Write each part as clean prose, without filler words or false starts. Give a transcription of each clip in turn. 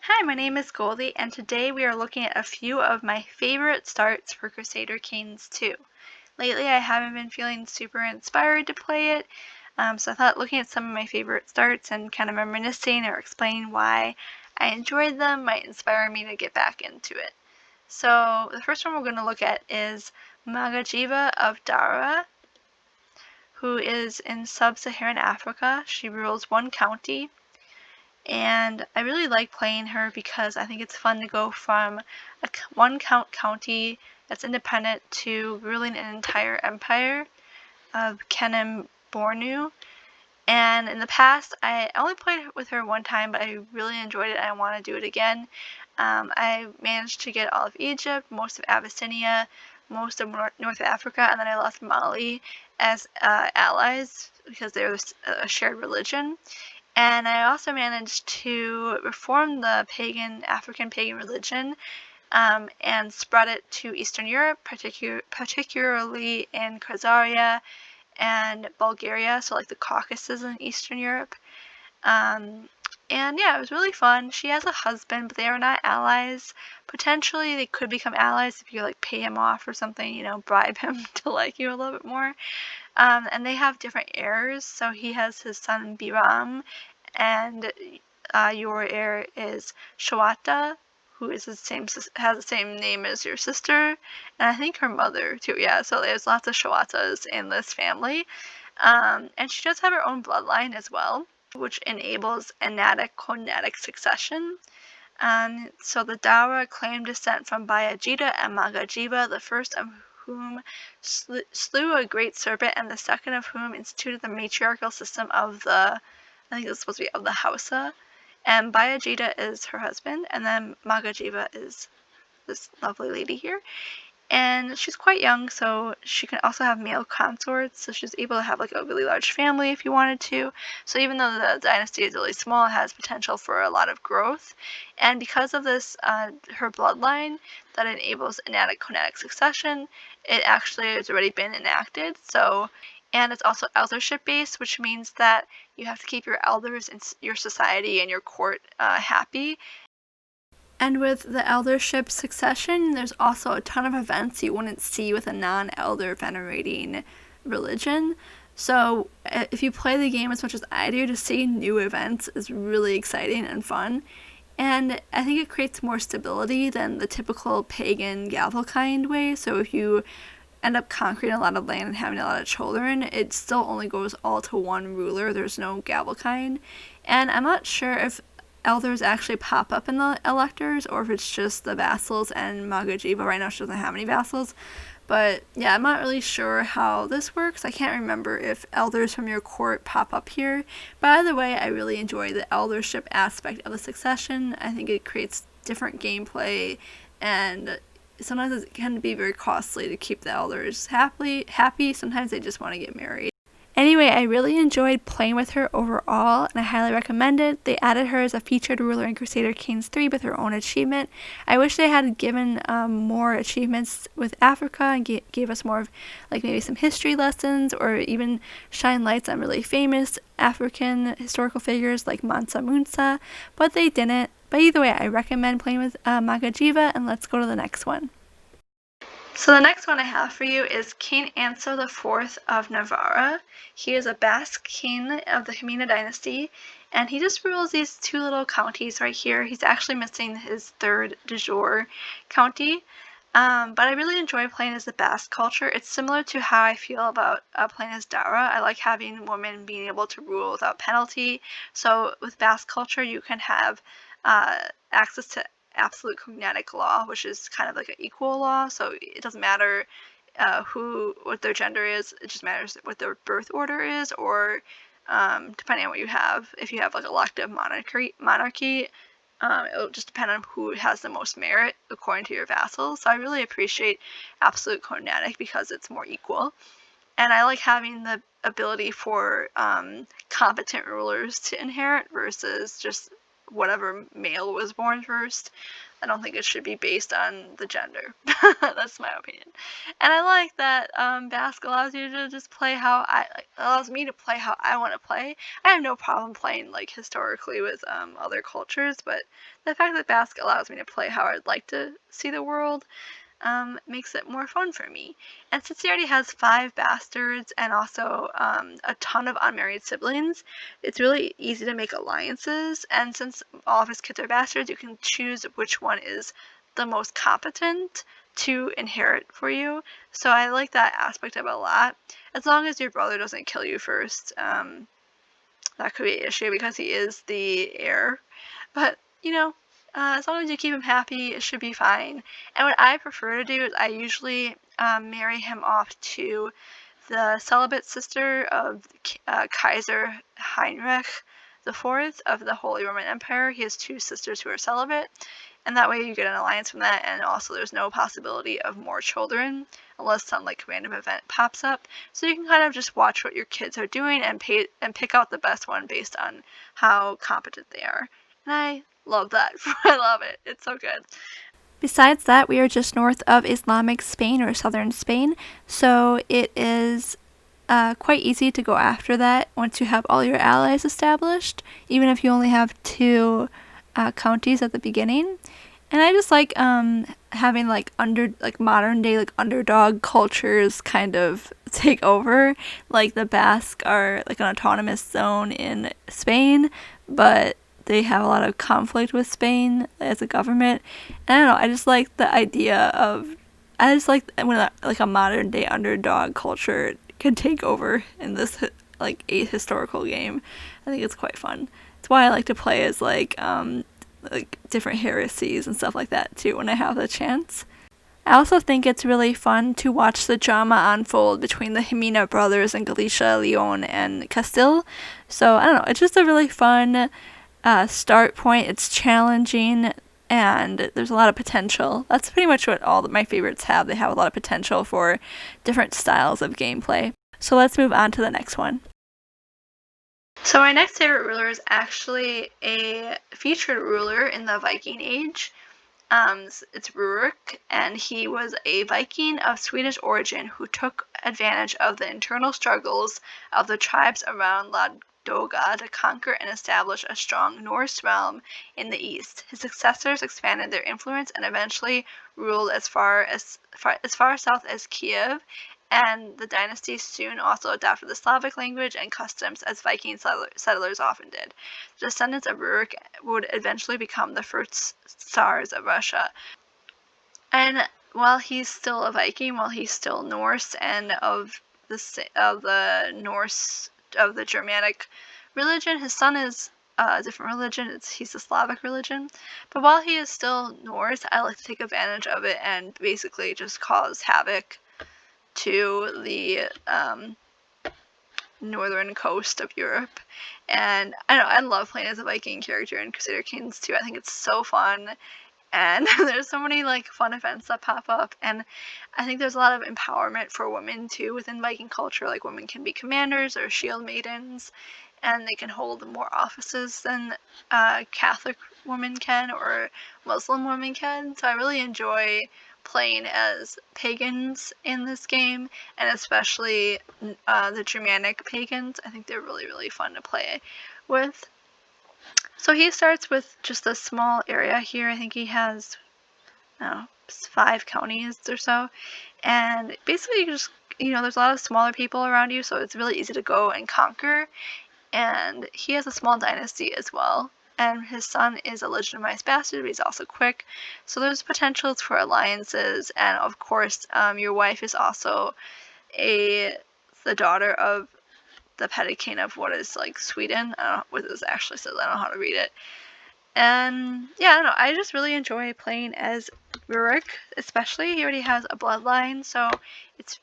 Hi, my name is Goldie, and today we are looking at a few of my favorite starts for Crusader Kings 2. Lately, I haven't been feeling super inspired to play it, so I thought looking at some of my favorite starts and kind of reminiscing or explaining why I enjoyed them might inspire me to get back into it. So, the first one we're going to look at is Magajiva of Dara, who is in sub-Saharan Africa. She rules one county. And I really like playing her because I think it's fun to go from a one county that's independent to ruling an entire empire of Kenem Bornu. And in the past, I only played with her one time, but I really enjoyed it and I want to do it again. I managed to get all of Egypt, most of Abyssinia, most of North Africa, and then I left Mali as allies because they're a shared religion. And I also managed to reform the African pagan religion, and spread it to Eastern Europe, particularly in Khazaria and Bulgaria, so like the Caucasus in Eastern Europe. And yeah, it was really fun. She has a husband, but they are not allies. Potentially, they could become allies if you like pay him off or something, bribe him to like you a little bit more. And they have different heirs. So he has his son Biram, and your heir is Shawata, who is has the same name as your sister, and I think her mother too. Yeah, so there's lots of Shawatas in this family, and she does have her own bloodline as well, which enables anatic-conatic succession. So the Dawa claim descent from Bayajida and Magajiva, the first of whom slew a great serpent, and the second of whom instituted the matriarchal system of I think it's supposed to be of the Hausa. And Bayajida is her husband, and then Magajiva is this lovely lady here. And she's quite young, so she can also have male consorts, so she's able to have like a really large family if you wanted to. So even though the dynasty is really small, it has potential for a lot of growth. And because of this, her bloodline that enables anatic-conatic succession, it actually has already been enacted. And it's also eldership based, which means that you have to keep your elders in your society and your court happy. And with the eldership succession, there's also a ton of events you wouldn't see with a non-elder venerating religion. So if you play the game as much as I do, to see new events is really exciting and fun. And I think it creates more stability than the typical pagan Gavelkind way. So if you end up conquering a lot of land and having a lot of children, it still only goes all to one ruler. There's no Gavelkind. And I'm not sure if elders actually pop up in the electors or if it's just the vassals and Magajiva. Right now she doesn't have any vassals. But yeah, I'm not really sure how this works. I can't remember if elders from your court pop up here. But either way, I really enjoy the eldership aspect of the succession. I think it creates different gameplay, and sometimes it can be very costly to keep the elders happy. Sometimes they just want to get married. Anyway, I really enjoyed playing with her overall, and I highly recommend it. They added her as a featured ruler in Crusader Kings 3 with her own achievement. I wish they had given more achievements with Africa and gave us more of like maybe some history lessons, or even shine lights on really famous African historical figures like Mansa Musa, but they didn't. But either way, I recommend playing with Magajiva, and let's go to the next one. So the next one I have for you is King Anso IV of Navarra. He is a Basque king of the Jimena dynasty, and he just rules these two little counties right here. He's actually missing his third de jure county, but I really enjoy playing as the Basque culture. It's similar to how I feel about playing as Dara. I like having women being able to rule without penalty. So with Basque culture, you can have access to absolute cognatic law, which is kind of like an equal law, so it doesn't matter what their gender is, it just matters what their birth order is, or depending on what you have, if you have like elective monarchy, it'll just depend on who has the most merit according to your vassals. So I really appreciate absolute cognatic because it's more equal, and I like having the ability for competent rulers to inherit versus just whatever male was born first. I don't think it should be based on the gender. That's my opinion. And I like that Basque allows you to just play how allows me to play how I want to play. I have no problem playing like historically with other cultures, but the fact that Basque allows me to play how I'd like to see the world makes it more fun for me. And since he already has 5 bastards and also a ton of unmarried siblings, it's really easy to make alliances. And since all of his kids are bastards, you can choose which one is the most competent to inherit for you. So I like that aspect of it a lot. As long as your brother doesn't kill you first, that could be an issue because he is the heir. But, as long as you keep him happy, it should be fine. And what I prefer to do is I usually marry him off to the celibate sister of Kaiser Heinrich IV of the Holy Roman Empire. He has 2 sisters who are celibate, and that way you get an alliance from that, and also there's no possibility of more children unless some like random event pops up. So you can kind of just watch what your kids are doing and pick out the best one based on how competent they are. And I love that. I love it. It's so good. Besides that, we are just north of Islamic Spain or southern Spain, so it is quite easy to go after that once you have all your allies established, even if you only have 2 counties at the beginning. And I just like having modern day underdog cultures kind of take over. Like the Basque are like an autonomous zone in Spain, but they have a lot of conflict with Spain as a government. And I don't know, I just like the idea of when a modern day underdog culture can take over in this a historical game. I think it's quite fun. It's why I like to play as different heresies and stuff like that too when I have the chance. I also think it's really fun to watch the drama unfold between the Jimena brothers and Galicia, Leon, and Castile. So I don't know, it's just a really fun start point. It's challenging and there's a lot of potential. That's pretty much what all my favorites have. They have a lot of potential for different styles of gameplay. So let's move on to the next one. So my next favorite ruler is actually a featured ruler in the Viking Age. It's Rurik, and he was a Viking of Swedish origin who took advantage of the internal struggles of the tribes around Ladoga to conquer and establish a strong Norse realm in the east. His successors expanded their influence and eventually ruled as far south as Kiev, and the dynasty soon also adopted the Slavic language and customs as Viking settlers often did. The descendants of Rurik would eventually become the first Tsars of Russia. And while he's still a Viking, while he's still Norse and of the Norse, of the Germanic religion, his son is a different religion. He's a Slavic religion. But while he is still Norse, I like to take advantage of it and basically just cause havoc to the northern coast of Europe. And I love playing as a Viking character in Crusader Kings too. I think it's so fun, and there's so many fun events that pop up, and I think there's a lot of empowerment for women too within Viking culture. Like women can be commanders or shield maidens, and they can hold more offices than Catholic women can or Muslim women can. So I really enjoy playing as pagans in this game, and especially the Germanic pagans. I think they're really, really fun to play with. So he starts with just a small area here. I think he has 5 counties or so, and basically you just there's a lot of smaller people around you, so it's really easy to go and conquer. And he has a small dynasty as well, and his son is a legitimized bastard, but he's also quick, so there's potentials for alliances. And of course your wife is also the daughter of the petty king of what is Sweden. I don't know what this actually says. I don't know how to read it. And yeah, I don't know, I just really enjoy playing as Rurik, especially he already has a bloodline, so it's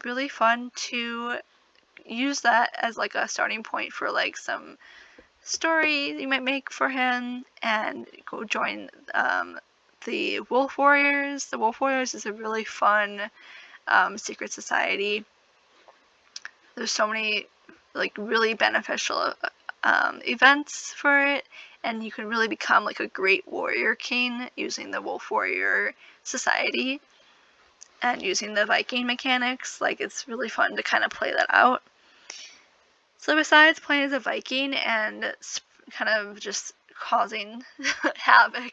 really fun to use that as a starting point for some story you might make for him, and go join the Wolf Warriors. The Wolf Warriors is a really fun secret society. There's so many really beneficial events for it, and you can really become like a great warrior king using the wolf warrior society and using the Viking mechanics. Like, it's really fun to kind of play that out. So besides playing as a Viking and kind of just causing havoc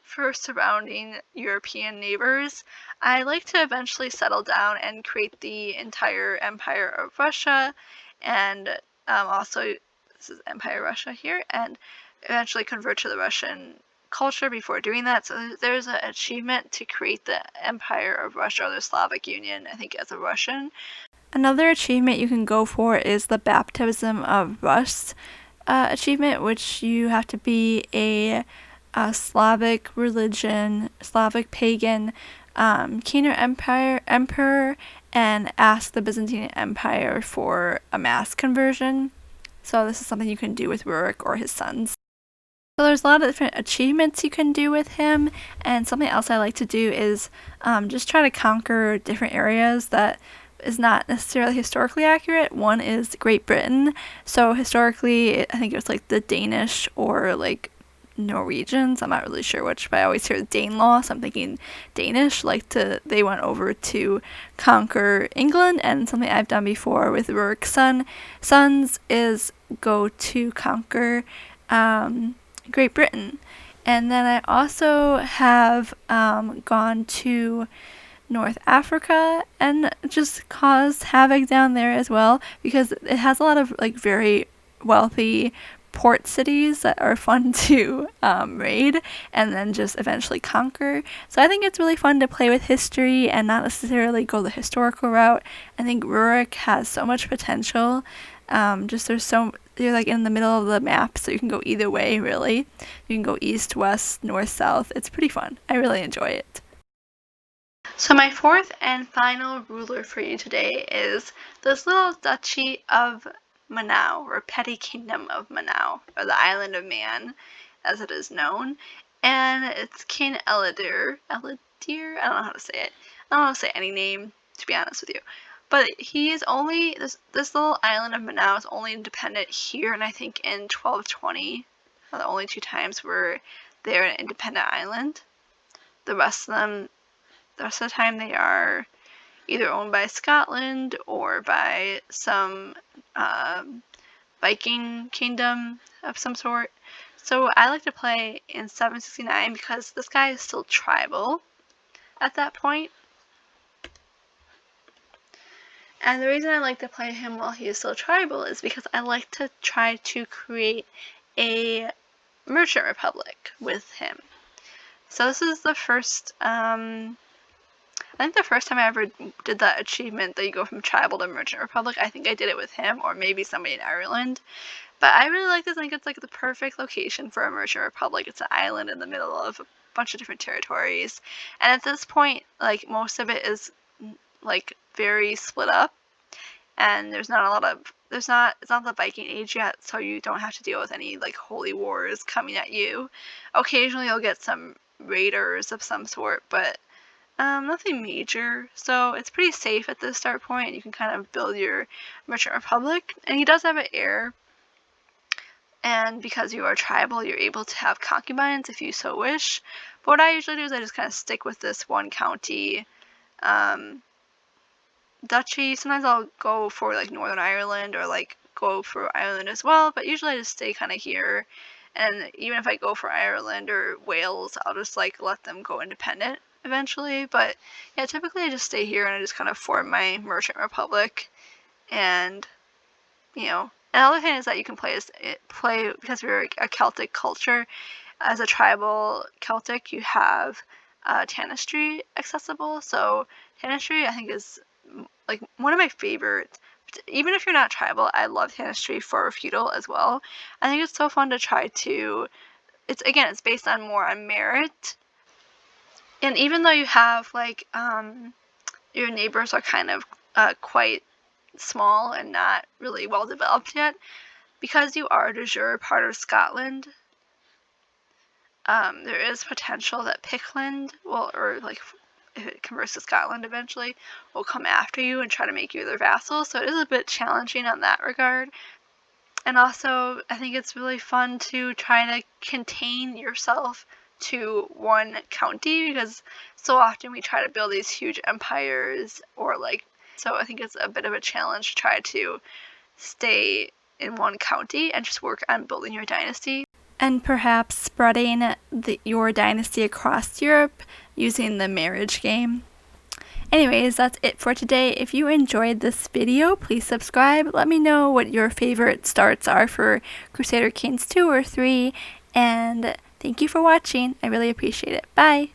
for surrounding European neighbors, I like to eventually settle down and create the entire Empire of Russia, and also, this is Empire Russia here, and eventually convert to the Russian culture before doing that. So there's an achievement to create the Empire of Russia, or the Slavic Union, I think, as a Russian. Another achievement you can go for is the Baptism of Rus achievement, which you have to be a Slavic religion, Slavic pagan king or emperor, and ask the Byzantine Empire for a mass conversion. So this is something you can do with Rurik or his sons. So there's a lot of different achievements you can do with him, and something else I like to do is just try to conquer different areas that is not necessarily historically accurate. One is Great Britain. So historically, I think it was like the Danish or like Norwegians. I'm not really sure which, but I always hear Danelaw, so I'm thinking Danish. They went over to conquer England, and something I've done before with Rurik's sons is go to conquer Great Britain. And then I also have gone to North Africa and just caused havoc down there as well, because it has a lot of like very wealthy port cities that are fun to raid and then just eventually conquer. So I think it's really fun to play with history and not necessarily go the historical route. I think Rurik has so much potential. You're like in the middle of the map, so you can go either way, really. You can go east, west, north, south. It's pretty fun. I really enjoy it. So my fourth and final ruler for you today is this little duchy of Manau, or petty kingdom of Manau, or the island of Man, as it is known. And it's King Elidir. I don't know how to say it. I don't know how to say any name, to be honest with you. But he is only, this little island of Manau is only independent here, and I think in 1220, the only two times where they're an independent island. The rest of the time they are either owned by Scotland or by some Viking kingdom of some sort. So I like to play in 769 because this guy is still tribal at that point. And the reason I like to play him while he is still tribal is because I like to try to create a merchant republic with him. So this is the first, I think the first time I ever did that achievement that you go from tribal to merchant republic, I think I did it with him or maybe somebody in Ireland. But I really like this. I think it's like the perfect location for a merchant republic. It's an island in the middle of a bunch of different territories. And at this point, like, most of it is like very split up, and it's not the Viking Age yet, so you don't have to deal with any like holy wars coming at you. Occasionally you'll get some raiders of some sort, but nothing major. So it's pretty safe at this start point. You can kind of build your merchant republic, and he does have an heir. And because you are tribal, you're able to have concubines if you so wish. But what I usually do is I just kind of stick with this one county duchy. Sometimes I'll go for like Northern Ireland or like go for Ireland as well, but usually I just stay kind of here. And even if I go for Ireland or Wales, I'll just like let them go independent eventually. But yeah, typically I just stay here and I just kind of form my merchant republic. And another thing is that you can play because we're a Celtic culture. As a tribal Celtic, you have Tanistry accessible. So Tanistry, I think, is like one of my favorites. Even if you're not tribal, I love Tanistry for feudal as well. I think it's so fun to try to. It's based more on merit. And even though you have like your neighbors are kind of quite small and not really well developed yet, because you are de jure part of Scotland, there is potential that Pickland if it converts to Scotland eventually, will come after you and try to make you their vassal. So it is a bit challenging on that regard. And also, I think it's really fun to try to contain yourself to one county, because so often we try to build these huge empires, or so I think it's a bit of a challenge to try to stay in one county and just work on building your dynasty. And perhaps spreading your dynasty across Europe using the marriage game. Anyways, that's it for today. If you enjoyed this video, please subscribe. Let me know what your favorite starts are for Crusader Kings 2 or 3. And thank you for watching. I really appreciate it. Bye!